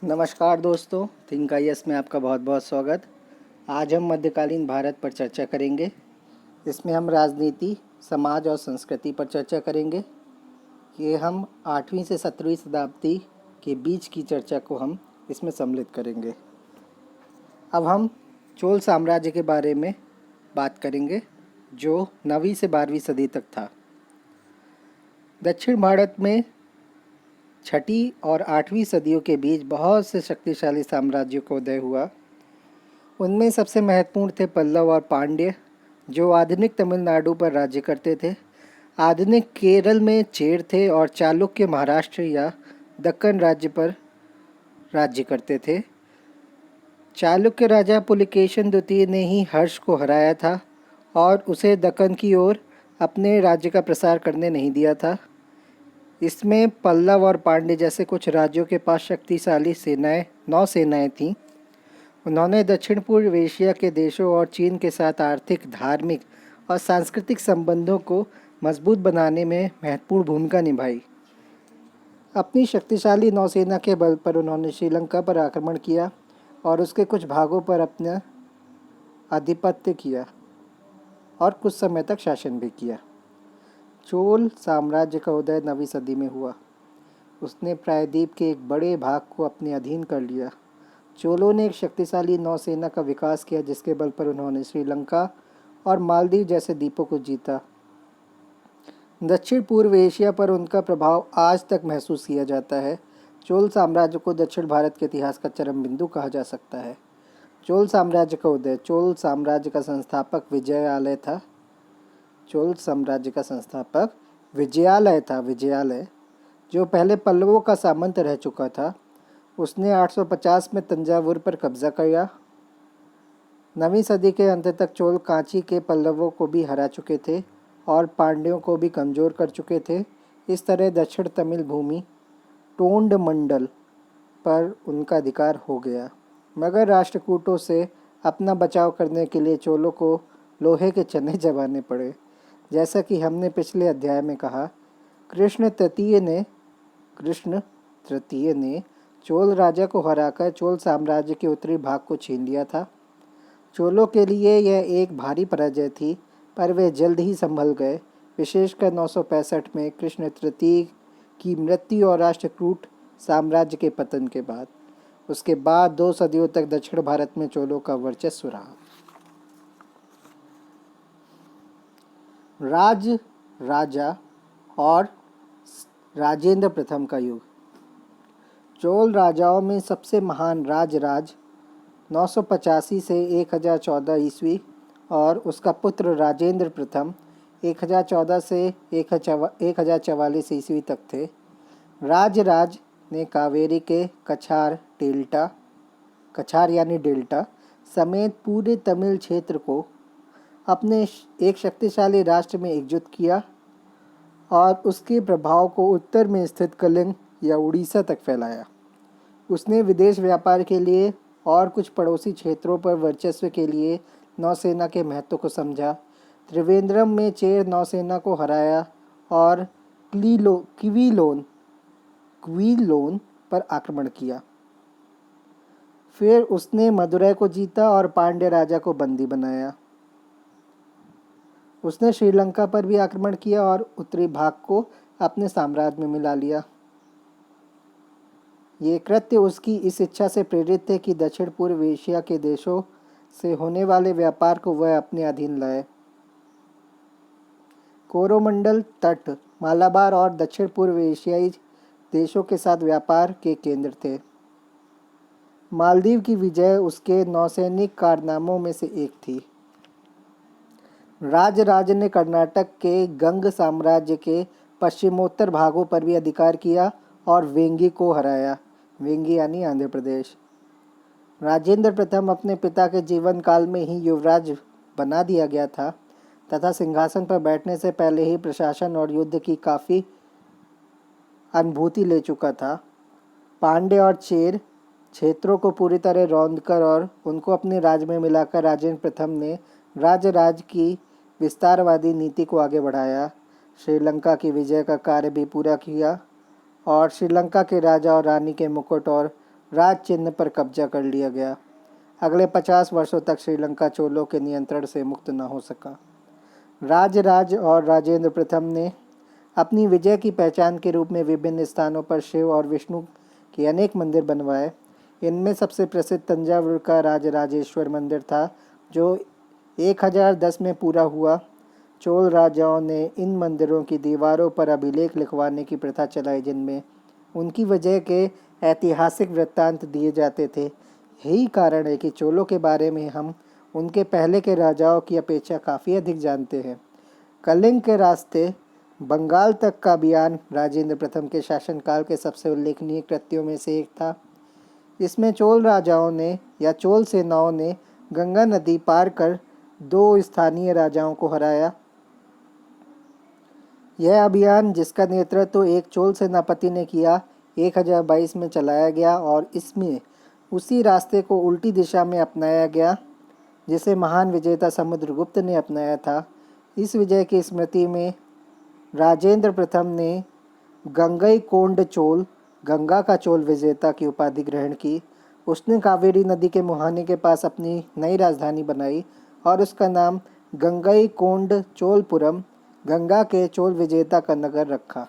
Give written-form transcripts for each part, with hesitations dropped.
नमस्कार दोस्तों, think IAS में आपका बहुत बहुत स्वागत। आज हम मध्यकालीन भारत पर चर्चा करेंगे। इसमें हम राजनीति, समाज और संस्कृति पर चर्चा करेंगे। ये हम 8वीं से 17वीं शताब्दी के बीच की चर्चा को हम इसमें सम्मिलित करेंगे। अब हम चोल साम्राज्य के बारे में बात करेंगे, जो 9वीं से 12वीं सदी तक था। दक्षिण भारत में 6ठी और 8वीं सदियों के बीच बहुत से शक्तिशाली साम्राज्यों का उदय हुआ। उनमें सबसे महत्वपूर्ण थे पल्लव और पांड्य, जो आधुनिक तमिलनाडु पर राज्य करते थे। आधुनिक केरल में चेर थे और चालुक्य महाराष्ट्र या दक्कन राज्य पर राज्य करते थे। चालुक्य राजा पुलिकेशन द्वितीय ने ही हर्ष को हराया था और उसे दक्कन की ओर अपने राज्य का प्रसार करने नहीं दिया था। इसमें पल्लव और पांड्य जैसे कुछ राज्यों के पास शक्तिशाली नौसेनाएं थीं। उन्होंने दक्षिण पूर्व एशिया के देशों और चीन के साथ आर्थिक, धार्मिक और सांस्कृतिक संबंधों को मजबूत बनाने में महत्वपूर्ण भूमिका निभाई। अपनी शक्तिशाली नौसेना के बल पर उन्होंने श्रीलंका पर आक्रमण किया और उसके कुछ भागों पर अपना आधिपत्य किया और कुछ समय तक शासन भी किया। चोल साम्राज्य का उदय 9वीं सदी में हुआ। उसने प्रायद्वीप के एक बड़े भाग को अपने अधीन कर लिया। चोलों ने एक शक्तिशाली नौसेना का विकास किया, जिसके बल पर उन्होंने श्रीलंका और मालदीव जैसे द्वीपों को जीता। दक्षिण पूर्व एशिया पर उनका प्रभाव आज तक महसूस किया जाता है। चोल साम्राज्य को दक्षिण भारत के इतिहास का चरम बिंदु कहा जा सकता है। चोल साम्राज्य का उदय। चोल साम्राज्य का संस्थापक विजयालय था। चोल साम्राज्य का संस्थापक विजयालय, जो पहले पल्लवों का सामंत रह चुका था। उसने 850 में तंजावुर पर कब्जा किया। 9वीं सदी के अंत तक चोल कांची के पल्लवों को भी हरा चुके थे और पांड्यों को भी कमज़ोर कर चुके थे। इस तरह दक्षिण तमिल भूमि टोंड मंडल पर उनका अधिकार हो गया, मगर राष्ट्रकूटों से अपना बचाव करने के लिए चोलों को लोहे के चने चबाने पड़े। जैसा कि हमने पिछले अध्याय में कहा, कृष्ण तृतीय ने चोल राजा को हराकर चोल साम्राज्य के उत्तरी भाग को छीन लिया था। चोलों के लिए यह एक भारी पराजय थी, पर वे जल्द ही संभल गए, विशेषकर 965 में कृष्ण तृतीय की मृत्यु और राष्ट्रकूट साम्राज्य के पतन के बाद। उसके बाद 2 सदियों तक दक्षिण भारत में चोलों का वर्चस्व रहा। राजा और राजेंद्र प्रथम का युग। चोल राजाओं में सबसे महान राज 985 से 1014 ईस्वी और उसका पुत्र राजेंद्र प्रथम 1014 से 1044 ईस्वी तक थे। राज ने कावेरी के कछार यानी डेल्टा समेत पूरे तमिल क्षेत्र को अपने एक शक्तिशाली राष्ट्र में एकजुट किया और उसके प्रभाव को उत्तर में स्थित कलिंग या उड़ीसा तक फैलाया। उसने विदेश व्यापार के लिए और कुछ पड़ोसी क्षेत्रों पर वर्चस्व के लिए नौसेना के महत्व को समझा। त्रिवेंद्रम में चेर नौसेना को हराया और क्वीलोन पर आक्रमण किया। फिर उसने मदुरै को जीता और पांड्य राजा को बंदी बनाया। उसने श्रीलंका पर भी आक्रमण किया और उत्तरी भाग को अपने साम्राज्य में मिला लिया। ये कृत्य उसकी इस इच्छा से प्रेरित थे कि दक्षिण पूर्व एशिया के देशों से होने वाले व्यापार को वह अपने अधीन लाए। कोरोमंडल तट मालाबार और दक्षिण पूर्व एशियाई देशों के साथ व्यापार के केंद्र थे। मालदीव की विजय उसके नौसैनिक कारनामों में से एक थी। राज ने कर्नाटक के गंग साम्राज्य के पश्चिमोत्तर भागों पर भी अधिकार किया और वेंगी को हराया। वेंगी यानी आंध्र प्रदेश। राजेंद्र प्रथम अपने पिता के जीवन काल में ही युवराज बना दिया गया था तथा सिंहासन पर बैठने से पहले ही प्रशासन और युद्ध की काफ़ी अनुभूति ले चुका था। पांड्य और चेर क्षेत्रों को पूरी तरह रौंदकर और उनको अपने राज्य में मिलाकर राजेंद्र प्रथम ने राज की विस्तारवादी नीति को आगे बढ़ाया। श्रीलंका की विजय का कार्य भी पूरा किया और श्रीलंका के राजा और रानी के मुकुट और राज चिन्ह पर कब्जा कर लिया गया। अगले 50 वर्षों तक श्रीलंका चोलों के नियंत्रण से मुक्त न हो सका। राजराज और राजेंद्र प्रथम ने अपनी विजय की पहचान के रूप में विभिन्न स्थानों पर शिव और विष्णु के अनेक मंदिर बनवाए। इनमें सबसे प्रसिद्ध तंजावुर का राजराजेश्वर मंदिर था, जो 1010 में पूरा हुआ। चोल राजाओं ने इन मंदिरों की दीवारों पर अभिलेख लिखवाने की प्रथा चलाई, जिनमें उनकी वजह के ऐतिहासिक वृत्तांत दिए जाते थे। यही कारण है कि चोलों के बारे में हम उनके पहले के राजाओं की अपेक्षा काफ़ी अधिक जानते हैं। कलिंग के रास्ते बंगाल तक का अभियान राजेंद्र प्रथम के शासनकाल के सबसे उल्लेखनीय कृत्यों में से एक था। इसमें चोल राजाओं ने या चोल सेनाओं ने गंगा नदी पार कर 2 स्थानीय राजाओं को हराया। यह अभियान, जिसका नेतृत्व एक चोल सेनापति ने किया, 1022 में चलाया गया और इसमें उसी रास्ते को उल्टी दिशा में अपनाया गया जिसे महान विजेता समुद्रगुप्त ने अपनाया था। इस विजय की स्मृति में राजेंद्र प्रथम ने गंगईकोंड चोल, गंगा का चोल विजेता की उपाधि ग्रहण की। उसने कावेरी नदी के मुहाने के पास अपनी नई राजधानी बनाई और उसका नाम गंगईकोंड चोलपुरम, गंगा के चोल विजेता का नगर रखा।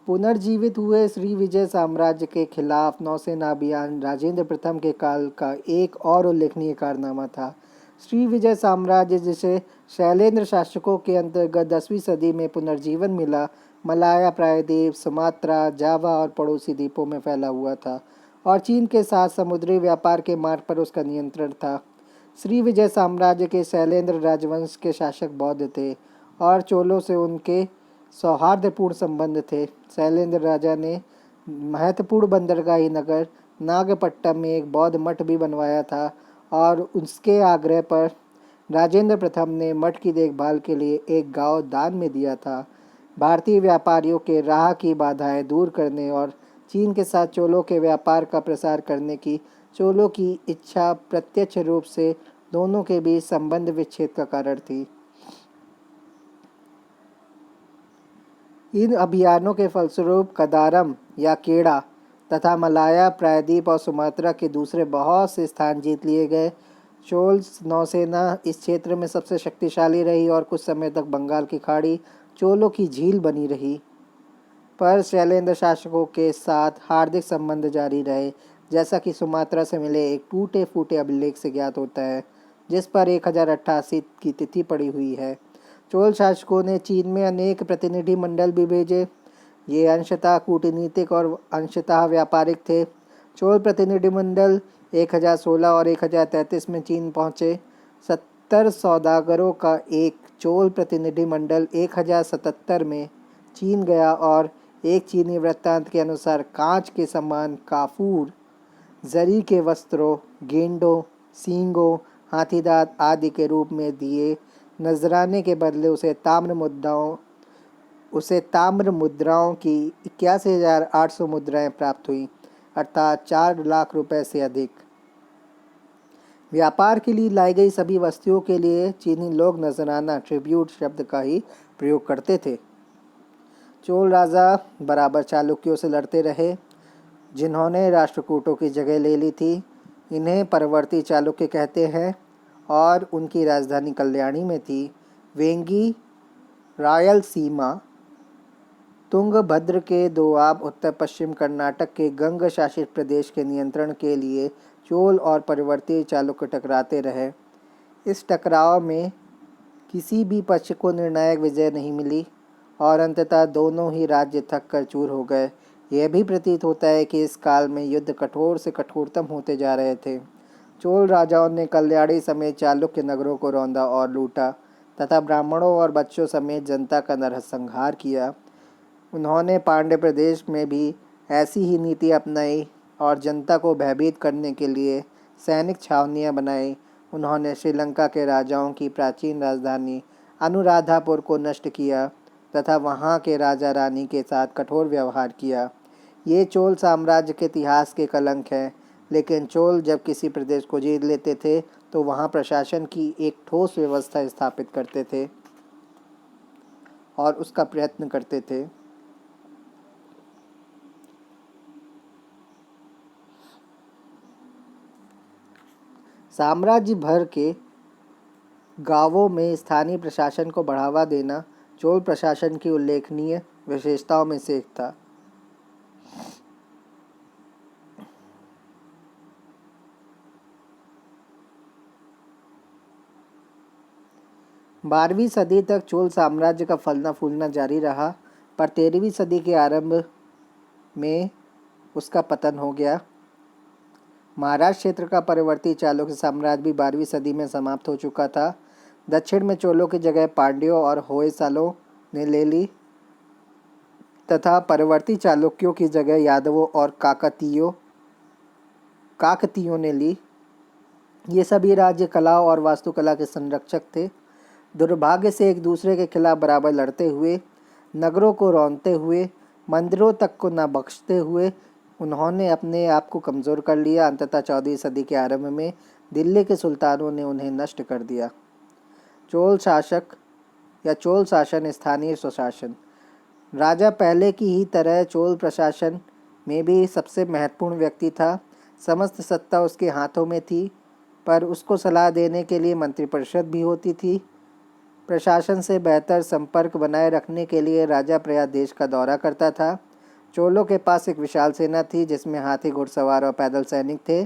पुनर्जीवित हुए श्री विजय साम्राज्य के खिलाफ नौसेना अभियान राजेंद्र प्रथम के काल का एक और उल्लेखनीय कारनामा था। श्री विजय साम्राज्य, जिसे शैलेंद्र शासकों के अंतर्गत 10वीं सदी में पुनर्जीवन मिला, मलाया प्रायद्वीप, सुमात्रा, जावा और पड़ोसी द्वीपों में फैला हुआ था और चीन के साथ समुद्री व्यापार के मार्ग पर उसका नियंत्रण था। श्री विजय साम्राज्य के शैलेंद्र राजवंश के शासक बौद्ध थे और चोलों से उनके सौहार्दपूर्ण संबंध थे। शैलेंद्र राजा ने महत्वपूर्ण बंदरगाही नगर नागपट्टम में एक बौद्ध मठ भी बनवाया था और उसके आग्रह पर राजेंद्र प्रथम ने मठ की देखभाल के लिए एक गांव दान में दिया था। भारतीय व्यापारियों के राह की बाधाएं दूर करने और चीन के साथ चोलों के व्यापार का प्रसार करने की चोलों की इच्छा प्रत्यक्ष रूप से दोनों के बीच संबंध विच्छेद का कारण थी। इन अभियानों के फलस्वरूप कदारम या केड़ा तथा मलाया प्रायद्वीप और सुमात्रा के दूसरे बहुत से स्थान जीत लिए गए। चोल नौसेना इस क्षेत्र में सबसे शक्तिशाली रही और कुछ समय तक बंगाल की खाड़ी चोलों की झील बनी रही, पर शैलेंद्र शासकों के साथ हार्दिक संबंध जारी रहे, जैसा कि सुमात्रा से मिले एक टूटे फूटे अभिलेख से ज्ञात होता है, जिस पर 1088 की तिथि पड़ी हुई है। चोल शासकों ने चीन में अनेक प्रतिनिधि मंडल भी भेजे। ये अंशतः कूटनीतिक और अंशतः व्यापारिक थे। चोल प्रतिनिधिमंडल 1016 और 1033 में चीन पहुँचे। 70 सौदागरों का एक चोल प्रतिनिधिमंडल 1077 में चीन गया और एक चीनी वृत्तांत के अनुसार कांच के समान काफूर, जरी के वस्त्रों, गेंडों, सींगों, हाथीदांत आदि के रूप में दिए नजराने के बदले उसे ताम्र मुद्राओं की 81,800 मुद्राएं प्राप्त हुई, अर्थात 4 लाख रुपए से अधिक। व्यापार के लिए लाई गई सभी वस्तुओं के लिए चीनी लोग नजराना, ट्रिब्यूट शब्द का ही प्रयोग करते थे। चोल राजा बराबर चालुक्यों से लड़ते रहे, जिन्होंने राष्ट्रकूटों की जगह ले ली थी। इन्हें परवर्ती चालुक्य कहते हैं और उनकी राजधानी कल्याणी में थी। वेंगी, रायलसीमा, तुंगभद्र के दोआब उत्तर पश्चिम कर्नाटक के गंग शासित प्रदेश के नियंत्रण के लिए चोल और परवर्ती चालुक्य टकराते रहे। इस टकराव में किसी भी पक्ष को निर्णायक विजय नहीं मिली और अंततः दोनों ही राज्य थक कर चूर हो गए। यह भी प्रतीत होता है कि इस काल में युद्ध कठोर से कठोरतम होते जा रहे थे। चोल राजाओं ने कल्याणी समेत चालुक्य नगरों को रौंदा और लूटा तथा ब्राह्मणों और बच्चों समेत जनता का नरसंहार किया। उन्होंने पांड्य प्रदेश में भी ऐसी ही नीति अपनाई और जनता को भयभीत करने के लिए सैनिक छावनियां बनाई। उन्होंने श्रीलंका के राजाओं की प्राचीन राजधानी अनुराधापुर को नष्ट किया तथा वहां के राजा रानी के साथ कठोर व्यवहार किया। ये चोल साम्राज्य के इतिहास के कलंक है, लेकिन चोल जब किसी प्रदेश को जीत लेते थे तो वहां प्रशासन की एक ठोस व्यवस्था स्थापित करते थे और उसका प्रयत्न करते थे। साम्राज्य भर के गांवों में स्थानीय प्रशासन को बढ़ावा देना चोल प्रशासन की उल्लेखनीय विशेषताओं में से एक था। 12वीं सदी तक चोल साम्राज्य का फलना फूलना जारी रहा, पर 13वीं सदी के आरंभ में उसका पतन हो गया। महाराष्ट्र क्षेत्र का परवर्ती चालुक्य साम्राज्य भी 12वीं सदी में समाप्त हो चुका था। दक्षिण में चोलों की जगह पांड्यों और होयसालों ने ले ली तथा परवर्ती चालुक्यों की जगह यादवों और काकतीयों ने ली। ये सभी राज्य कला और वास्तुकला के संरक्षक थे। दुर्भाग्य से एक दूसरे के खिलाफ बराबर लड़ते हुए, नगरों को रौंदते हुए, मंदिरों तक को न बख्शते हुए उन्होंने अपने आप को कमज़ोर कर लिया। अंततः 14वीं सदी के आरंभ में दिल्ली के सुल्तानों ने उन्हें नष्ट कर दिया। चोल शासक या चोल शासन स्थानीय स्वशासन। राजा पहले की ही तरह चोल प्रशासन में भी सबसे महत्वपूर्ण व्यक्ति था। समस्त सत्ता उसके हाथों में थी, पर उसको सलाह देने के लिए मंत्रिपरिषद भी होती थी। प्रशासन से बेहतर संपर्क बनाए रखने के लिए राजा प्रायः देश का दौरा करता था। चोलों के पास एक विशाल सेना थी जिसमें हाथी, घुड़सवार और पैदल सैनिक थे।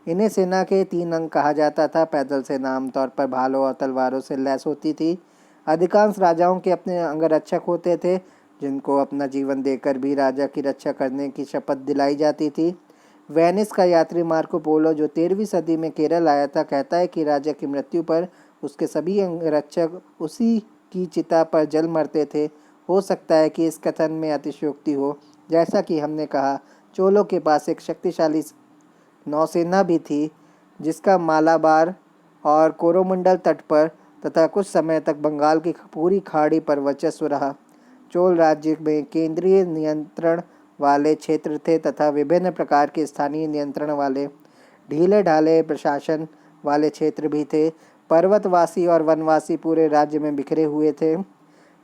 इन्हें सेना के 3 अंग कहा जाता था। पैदल सेना आमतौर पर भालों और तलवारों से लैस होती थी। अधिकांश राजाओं के अपने अंगरक्षक होते थे जिनको अपना जीवन देकर भी राजा की रक्षा करने की शपथ दिलाई जाती थी। वेनिस का यात्री मार्को पोलो, जो 13वीं सदी में केरल आया था, कहता है कि राजा की मृत्यु पर उसके सभी अंगरक्षक उसी की चिता पर जल मरते थे। हो सकता है कि इस कथन में अतिशयोक्ति हो। जैसा कि हमने कहा, चोलों के पास एक शक्तिशाली नौसेना भी थी जिसका मालाबार और कोरोमंडल तट पर तथा कुछ समय तक बंगाल की पूरी खाड़ी पर वर्चस्व रहा। चोल राज्य में केंद्रीय नियंत्रण वाले क्षेत्र थे तथा विभिन्न प्रकार के स्थानीय नियंत्रण वाले ढीले ढाले प्रशासन वाले क्षेत्र भी थे। पर्वतवासी और वनवासी पूरे राज्य में बिखरे हुए थे।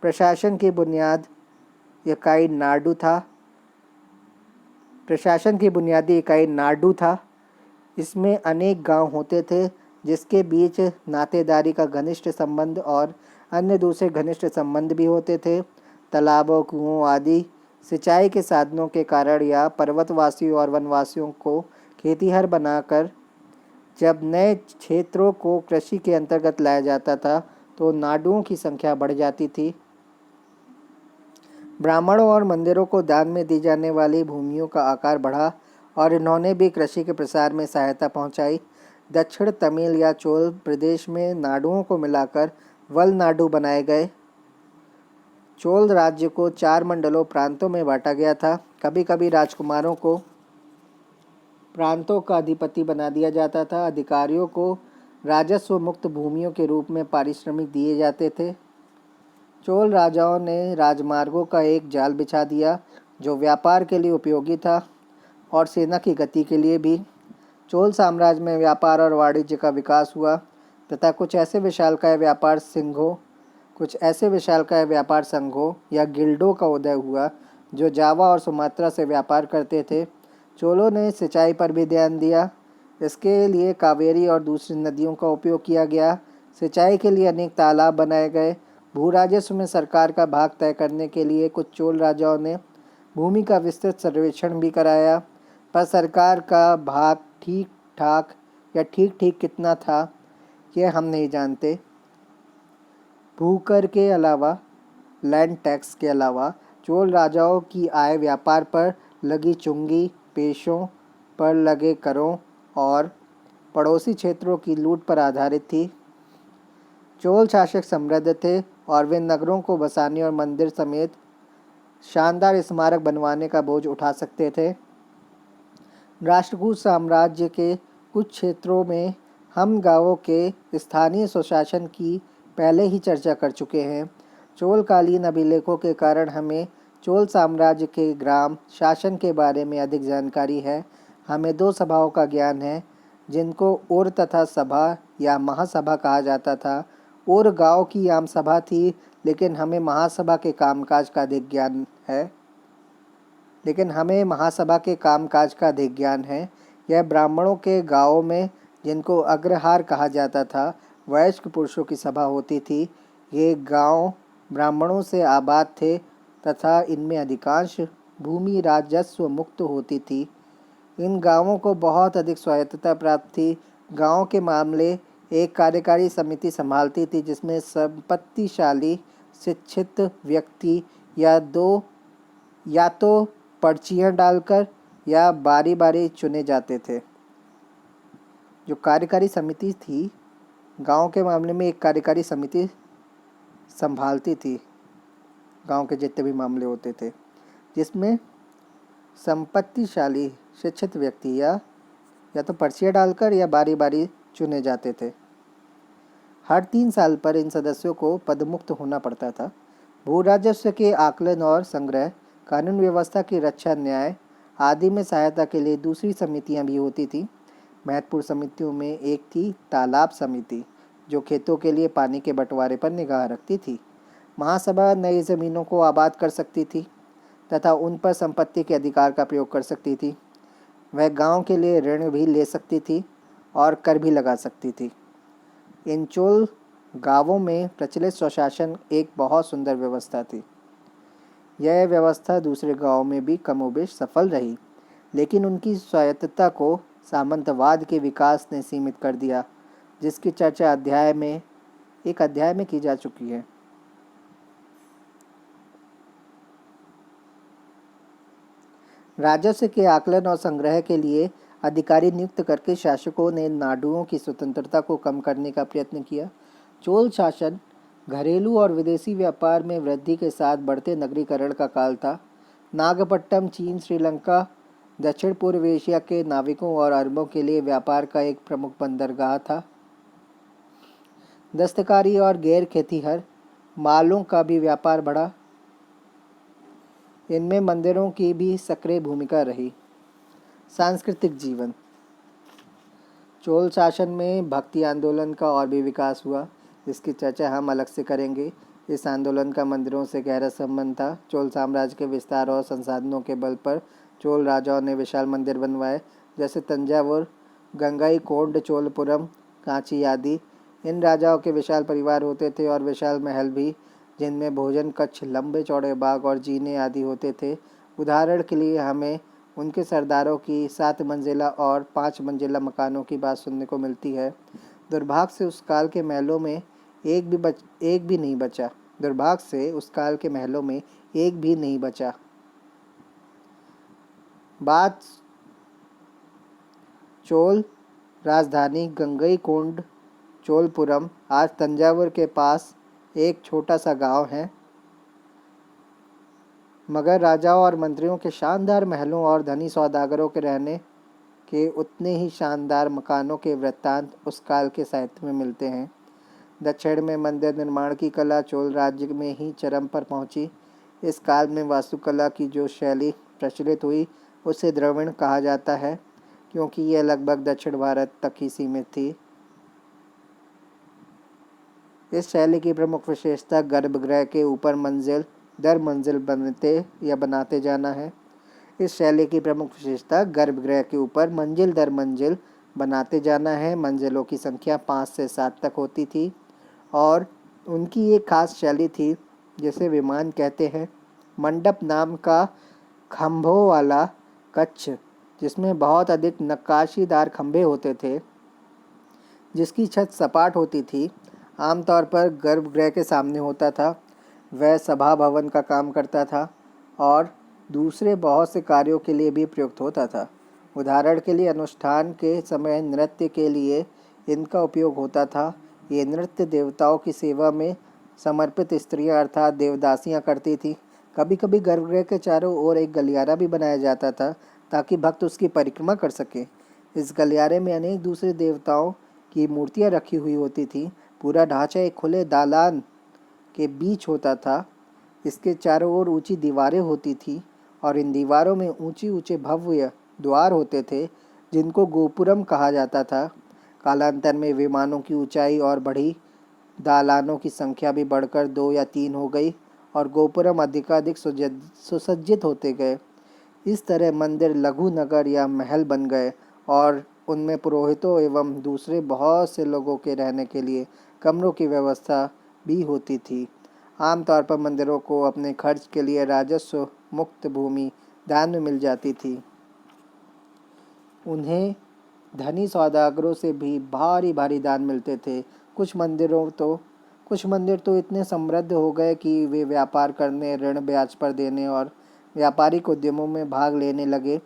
प्रशासन की बुनियादी इकाई नाडु था। इसमें अनेक गांव होते थे जिसके बीच नातेदारी का घनिष्ठ संबंध और अन्य दूसरे घनिष्ठ संबंध भी होते थे। तालाबों, कुओं आदि सिंचाई के साधनों के कारण या पर्वतवासियों और वनवासियों को खेतीहर बनाकर जब नए क्षेत्रों को कृषि के अंतर्गत लाया जाता था तो नाडुओं की संख्या बढ़ जाती थी। ब्राह्मणों और मंदिरों को दान में दी जाने वाली भूमियों का आकार बढ़ा और इन्होंने भी कृषि के प्रसार में सहायता पहुंचाई। दक्षिण तमिल या चोल प्रदेश में नाडुओं को मिलाकर वलनाडु बनाए गए। चोल राज्य को 4 मंडलों प्रांतों में बांटा गया था। कभी कभी राजकुमारों को प्रांतों का अधिपति बना दिया जाता था। अधिकारियों को राजस्व मुक्त भूमियों के रूप में पारिश्रमिक दिए जाते थे। चोल राजाओं ने राजमार्गों का एक जाल बिछा दिया जो व्यापार के लिए उपयोगी था और सेना की गति के लिए भी। चोल साम्राज्य में व्यापार और वाणिज्य का विकास हुआ तथा कुछ ऐसे विशालकाय व्यापार संघों या गिल्डों का उदय हुआ जो जावा और सुमात्रा से व्यापार करते थे। चोलों ने सिंचाई पर भी ध्यान दिया। इसके लिए कावेरी और दूसरी नदियों का उपयोग किया गया। सिंचाई के लिए अनेक तालाब बनाए गए। भू राजस्व में सरकार का भाग तय करने के लिए कुछ चोल राजाओं ने भूमि का विस्तृत सर्वेक्षण भी कराया, पर सरकार का भाग ठीक ठीक कितना था यह हम नहीं जानते। भूकर के अलावा, लैंड टैक्स के अलावा चोल राजाओं की आय व्यापार पर लगी चुंगी, पेशों पर लगे करों और पड़ोसी क्षेत्रों की लूट पर आधारित थी। चोल शासक समृद्ध थे और वे नगरों को बसाने और मंदिर समेत शानदार स्मारक बनवाने का बोझ उठा सकते थे। राष्ट्रकूट साम्राज्य के कुछ क्षेत्रों में हम गांवों के स्थानीय स्वशासन की पहले ही चर्चा कर चुके हैं। चोलकालीन अभिलेखों के कारण हमें चोल साम्राज्य के ग्राम शासन के बारे में अधिक जानकारी है। हमें 2 सभाओं का ज्ञान है जिनको ओर तथा सभा या महासभा कहा जाता था। ओर गांव की आम सभा थी, लेकिन हमें महासभा के कामकाज का अधिक ज्ञान है। यह ब्राह्मणों के गांवों में जिनको अग्रहार कहा जाता था, वयस्क पुरुषों की सभा होती थी। ये गांव ब्राह्मणों से आबाद थे तथा इनमें अधिकांश भूमि राजस्व मुक्त होती थी। इन गांवों को बहुत अधिक स्वायत्तता प्राप्त थी। गांव के मामले एक कार्यकारी समिति संभालती थी, जिसमें संपत्तिशाली शिक्षित व्यक्ति या तो पर्चियां डालकर या बारी बारी चुने जाते थे। जो कार्यकारी समिति थी, गांव के मामले में एक कार्यकारी समिति संभालती थी गांव के जितने भी मामले होते थे, जिसमें संपत्तिशाली शिक्षित व्यक्ति या तो पर्चियां डालकर या बारी बारी चुने जाते थे। हर 3 साल पर इन सदस्यों को पदमुक्त होना पड़ता था। भू राजस्व के आकलन और संग्रह, कानून व्यवस्था की रक्षा, न्याय आदि में सहायता के लिए दूसरी समितियां भी होती थी। महत्वपूर्ण समितियों में एक थी तालाब समिति, जो खेतों के लिए पानी के बंटवारे पर निगाह रखती थी। महासभा नई ज़मीनों को आबाद कर सकती थी तथा उन पर संपत्ति के अधिकार का प्रयोग कर सकती थी। वह गांव के लिए ऋण भी ले सकती थी और कर भी लगा सकती थी। इन चोल गांवों में प्रचलित स्वशासन एक बहुत सुंदर व्यवस्था थी। यह व्यवस्था दूसरे गांवों में भी कमोबेश सफल रही, लेकिन उनकी स्वायत्तता को सामंतवाद के विकास ने सीमित कर दिया, जिसकी चर्चा एक अध्याय में की जा चुकी है। राजस्व के आकलन और संग्रह के लिए अधिकारी नियुक्त करके शासकों ने नाडुओं की स्वतंत्रता को कम करने का प्रयत्न किया। चोल शासन घरेलू और विदेशी व्यापार में वृद्धि के साथ बढ़ते नगरीकरण का काल था। नागपट्टनम चीन, श्रीलंका, दक्षिण पूर्व एशिया के नाविकों और अरबों के लिए व्यापार का एक प्रमुख बंदरगाह था। दस्तकारी और गैर खेतीहर मालों का भी व्यापार बढ़ा। इनमें मंदिरों की भी सक्रिय भूमिका रही। सांस्कृतिक जीवन, चोल शासन में भक्ति आंदोलन का और भी विकास हुआ। इसकी चर्चा हम अलग से करेंगे। इस आंदोलन का मंदिरों से गहरा संबंध था। चोल साम्राज्य के विस्तार और संसाधनों के बल पर चोल राजाओं ने विशाल मंदिर बनवाए, जैसे तंजावुर, गंगईकोंड चोलपुरम, कांची आदि। इन राजाओं के विशाल परिवार होते थे और विशाल महल भी, जिनमें भोजन कक्ष, लंबे चौड़े बाग और जीने आदि होते थे। उदाहरण के लिए हमें उनके सरदारों की 7 मंजिला और 5 मंजिला मकानों की बात सुनने को मिलती है। दुर्भाग्य से उस काल के महलों में एक भी नहीं बचा। दुर्भाग्य से उस काल के महलों में एक भी नहीं बचा। बात चोल राजधानी गंगईकोंड चोलपुरम आज तंजावुर के पास एक छोटा सा गांव है, मगर राजाओं और मंत्रियों के शानदार महलों और धनी सौदागरों के रहने के उतने ही शानदार मकानों के वृत्तांत उस काल के साहित्य में मिलते हैं। दक्षिण में मंदिर निर्माण की कला चोल राज्य में ही चरम पर पहुंची। इस काल में वास्तुकला की जो शैली प्रचलित हुई उसे द्रविड़ कहा जाता है, क्योंकि यह लगभग दक्षिण भारत तक ही सीमित थी। इस शैली की प्रमुख विशेषता गर्भगृह के ऊपर मंजिल दर मंजिल बनाते जाना है। इस शैली की प्रमुख विशेषता गर्भगृह के ऊपर मंजिल दर मंजिल बनाते जाना है। मंजिलों की संख्या 5 से 7 तक होती थी और उनकी एक खास शैली थी जिसे विमान कहते हैं। मंडप नाम का खंभों वाला कक्ष, जिसमें बहुत अधिक नक्काशीदार खंभे होते थे, जिसकी छत सपाट होती थी, आमतौर पर गर्भगृह के सामने होता था। वह सभा भवन का काम करता था और दूसरे बहुत से कार्यों के लिए भी प्रयुक्त होता था। उदाहरण के लिए अनुष्ठान के समय नृत्य के लिए इनका उपयोग होता था। ये नृत्य देवताओं की सेवा में समर्पित स्त्रियां अर्थात देवदासियां करती थीं। कभी कभी गर्भगृह के चारों ओर एक गलियारा भी बनाया जाता था ताकि भक्त उसकी परिक्रमा कर सके। इस गलियारे में अनेक दूसरे देवताओं की मूर्तियां रखी हुई होती थीं। पूरा ढांचा एक खुले दालान के बीच होता था। इसके चारों ओर ऊंची दीवारें होती थी और इन दीवारों में ऊंचे ऊंचे भव्य द्वार होते थे, जिनको गोपुरम कहा जाता था। कालांतर में विमानों की ऊंचाई और बढ़ी, दालानों की संख्या भी बढ़कर 2 या 3 हो गई और गोपुरम अधिकाधिक सुसज्जित होते गए। इस तरह मंदिर लघु नगर या महल बन गए और उनमें पुरोहितों एवं दूसरे बहुत से लोगों के रहने के लिए कमरों की व्यवस्था भी होती थी। आमतौर पर मंदिरों को अपने खर्च के लिए राजस्व मुक्त भूमि दान में मिल जाती थी। उन्हें धनी सौदागरों से भी भारी भारी दान मिलते थे। कुछ मंदिर तो इतने समृद्ध हो गए कि वे व्यापार करने, ऋण ब्याज पर देने और व्यापारिक उद्यमों में भाग लेने लगे।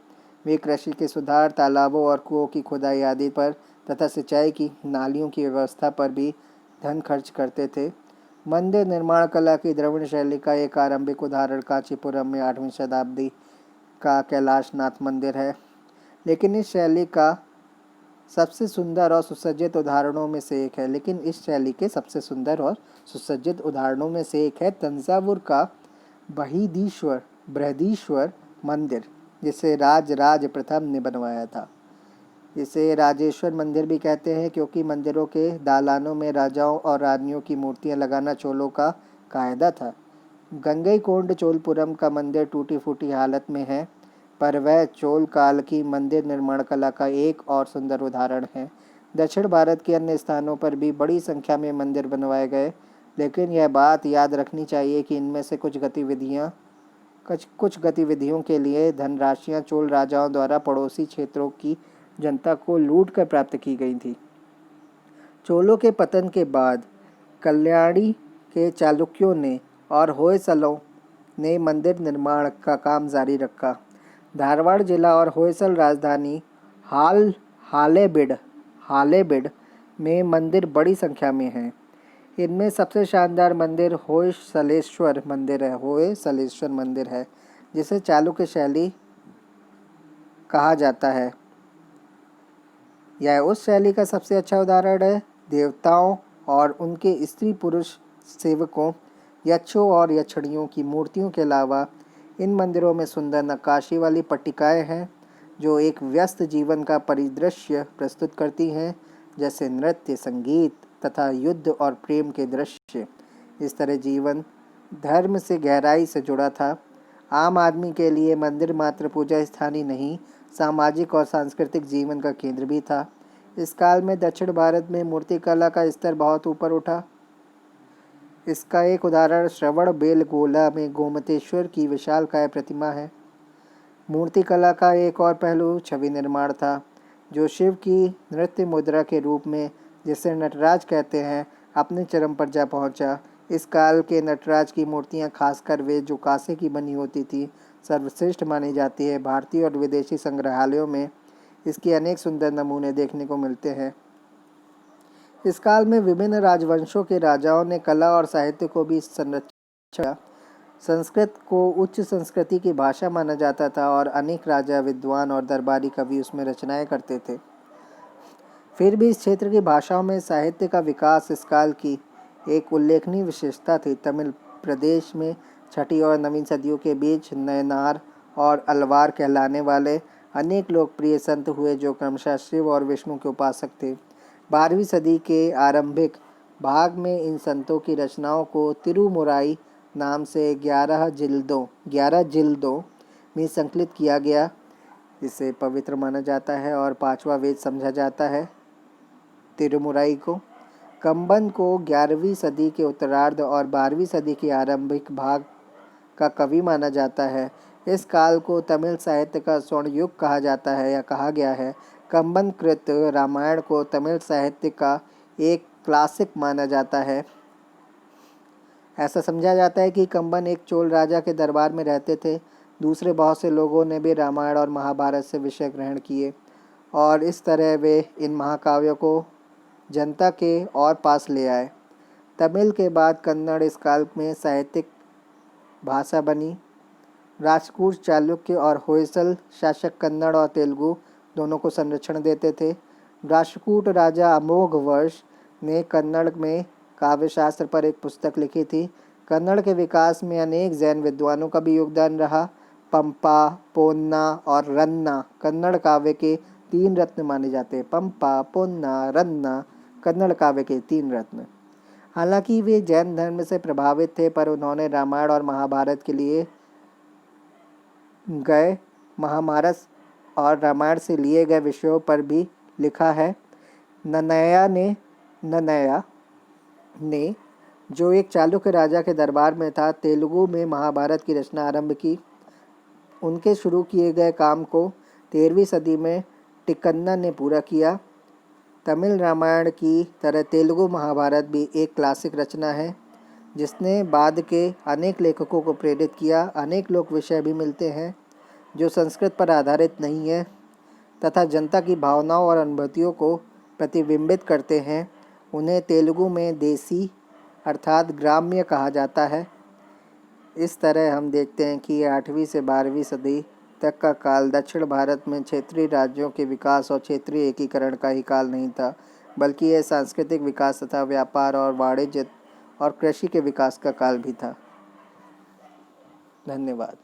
वे कृषि के सुधार, तालाबों और कुओं की खुदाई आदि पर तथा सिंचाई की नालियों की व्यवस्था पर भी धन खर्च करते थे। मंदिर निर्माण कला की द्रविड़ शैली का एक आरंभिक उदाहरण कांचीपुरम में 8वीं शताब्दी का कैलाशनाथ मंदिर है। लेकिन इस शैली का सबसे सुंदर और सुसज्जित उदाहरणों में से एक है लेकिन इस शैली के सबसे सुंदर और सुसज्जित उदाहरणों में से एक है तंजावुर का बृहदीश्वर मंदिर, जिसे राज प्रथम ने बनवाया था। इसे राजेश्वर मंदिर भी कहते हैं क्योंकि मंदिरों के दालानों में राजाओं और रानियों की मूर्तियां लगाना चोलों का कायदा था। गंगईकोंड चोलपुरम का मंदिर टूटी फूटी हालत में है, पर वह चोल काल की मंदिर निर्माण कला का एक और सुंदर उदाहरण है। दक्षिण भारत के अन्य स्थानों पर भी बड़ी संख्या में मंदिर बनवाए गए, लेकिन यह बात याद रखनी चाहिए कि इनमें से कुछ गतिविधियों के लिए धनराशियां चोल राजाओं द्वारा पड़ोसी क्षेत्रों की जनता को लूट कर प्राप्त की गई थी। चोलों के पतन के बाद कल्याणी के चालुक्यों ने और होयसलों ने मंदिर निर्माण का काम जारी रखा। धारवाड़ जिला और होयसल राजधानी हालेबिड में मंदिर बड़ी संख्या में हैं। इनमें सबसे शानदार मंदिर होयसलेश्वर मंदिर है, जिसे चालुक्य शैली कहा जाता है। यह उस शैली का सबसे अच्छा उदाहरण है। देवताओं और उनके स्त्री पुरुष सेवकों, यक्षों और यक्षिणियों की मूर्तियों के अलावा इन मंदिरों में सुंदर नक्काशी वाली पट्टिकाएं हैं जो एक व्यस्त जीवन का परिदृश्य प्रस्तुत करती हैं, जैसे नृत्य, संगीत तथा युद्ध और प्रेम के दृश्य। इस तरह जीवन धर्म से गहराई से जुड़ा था। आम आदमी के लिए मंदिर मात्र पूजा स्थान ही नहीं, सामाजिक और सांस्कृतिक जीवन का केंद्र भी था। इस काल में दक्षिण भारत में मूर्तिकला का स्तर बहुत ऊपर उठा। इसका एक उदाहरण श्रवणबेलगोला में गोमतेश्वर की विशालकाय प्रतिमा है। मूर्तिकला का एक और पहलू छवि निर्माण था, जो शिव की नृत्य मुद्रा के रूप में, जिसे नटराज कहते हैं, अपने चरम पर जा पहुंचा। इस काल के नटराज की मूर्तियां, खासकर वे जो कांसे की बनी होती थी, सर्वश्रेष्ठ मानी जाती है। भारतीय और विदेशी संग्रहालयों में इसके अनेक सुंदर नमूने देखने को मिलते हैं। इस काल में विभिन्न राजवंशों के राजाओं ने कला और साहित्य को भी संरक्षण। संस्कृत को उच्च संस्कृति की भाषा माना जाता था और अनेक राजा, विद्वान और दरबारी कवि उसमें रचनाएं करते थे। फिर भी इस क्षेत्र की भाषाओं में साहित्य का विकास इस काल की एक उल्लेखनीय विशेषता थी। तमिल प्रदेश में छठी और नवीं सदियों के बीच नयनार और अलवार कहलाने वाले अनेक लोकप्रिय संत हुए, जो क्रमशः शिव और विष्णु के उपासक थे। 12वीं सदी के आरंभिक भाग में इन संतों की रचनाओं को तिरुमुराई नाम से 11 जिल्दों में संकलित किया गया। इसे पवित्र माना जाता है और 5वां वेद समझा जाता है। तिरुमुराई को कंबन को 11वीं सदी के उत्तरार्ध और 12वीं सदी के आरंभिक भाग का कवि माना जाता है। इस काल को तमिल साहित्य का स्वर्ण युग कहा जाता है या कहा गया है। कंबन कृत रामायण को तमिल साहित्य का एक क्लासिक माना जाता है। ऐसा समझा जाता है कि कंबन एक चोल राजा के दरबार में रहते थे। दूसरे बहुत से लोगों ने भी रामायण और महाभारत से विषय ग्रहण किए और इस तरह वे इन महाकाव्यों को जनता के और पास ले आए। तमिल के बाद कन्नड़ इस काल में साहित्यिक भाषा बनी। राजपूत, चालुक्य और होयसल शासक कन्नड़ और तेलुगु दोनों को संरक्षण देते थे। राष्ट्रकूट राजा अमोघवर्ष ने कन्नड़ में काव्यशास्त्र पर एक पुस्तक लिखी थी। कन्नड़ के विकास में अनेक जैन विद्वानों का भी योगदान रहा। पंपा, पोन्ना और रन्ना कन्नड़ काव्य के 3 रत्न माने जाते हैं। पंपा, पोन्ना, रन्ना कन्नड़ काव्य के 3 रत्न। हालांकि वे जैन धर्म से प्रभावित थे, पर उन्होंने रामायण और महाभारत के लिए गए महाभारत और रामायण से लिए गए विषयों पर भी लिखा है। ननया ने, जो एक चालुक्य राजा के दरबार में था, तेलुगु में महाभारत की रचना आरंभ की। उनके शुरू किए गए काम को 13वीं सदी में टिक्कन्ना ने पूरा किया। तमिल रामायण की तरह तेलुगु महाभारत भी एक क्लासिक रचना है जिसने बाद के अनेक लेखकों को प्रेरित किया। अनेक लोक विषय भी मिलते हैं जो संस्कृत पर आधारित नहीं है तथा जनता की भावनाओं और अनुभूतियों को प्रतिबिंबित करते हैं। उन्हें तेलुगु में देसी अर्थात ग्राम्य कहा जाता है। इस तरह हम देखते हैं कि 8वीं से 12वीं सदी तक का काल दक्षिण भारत में क्षेत्रीय राज्यों के विकास और क्षेत्रीय एकीकरण का ही काल नहीं था, बल्कि यह सांस्कृतिक विकास तथा व्यापार और वाणिज्य और कृषि के विकास का काल भी था। धन्यवाद।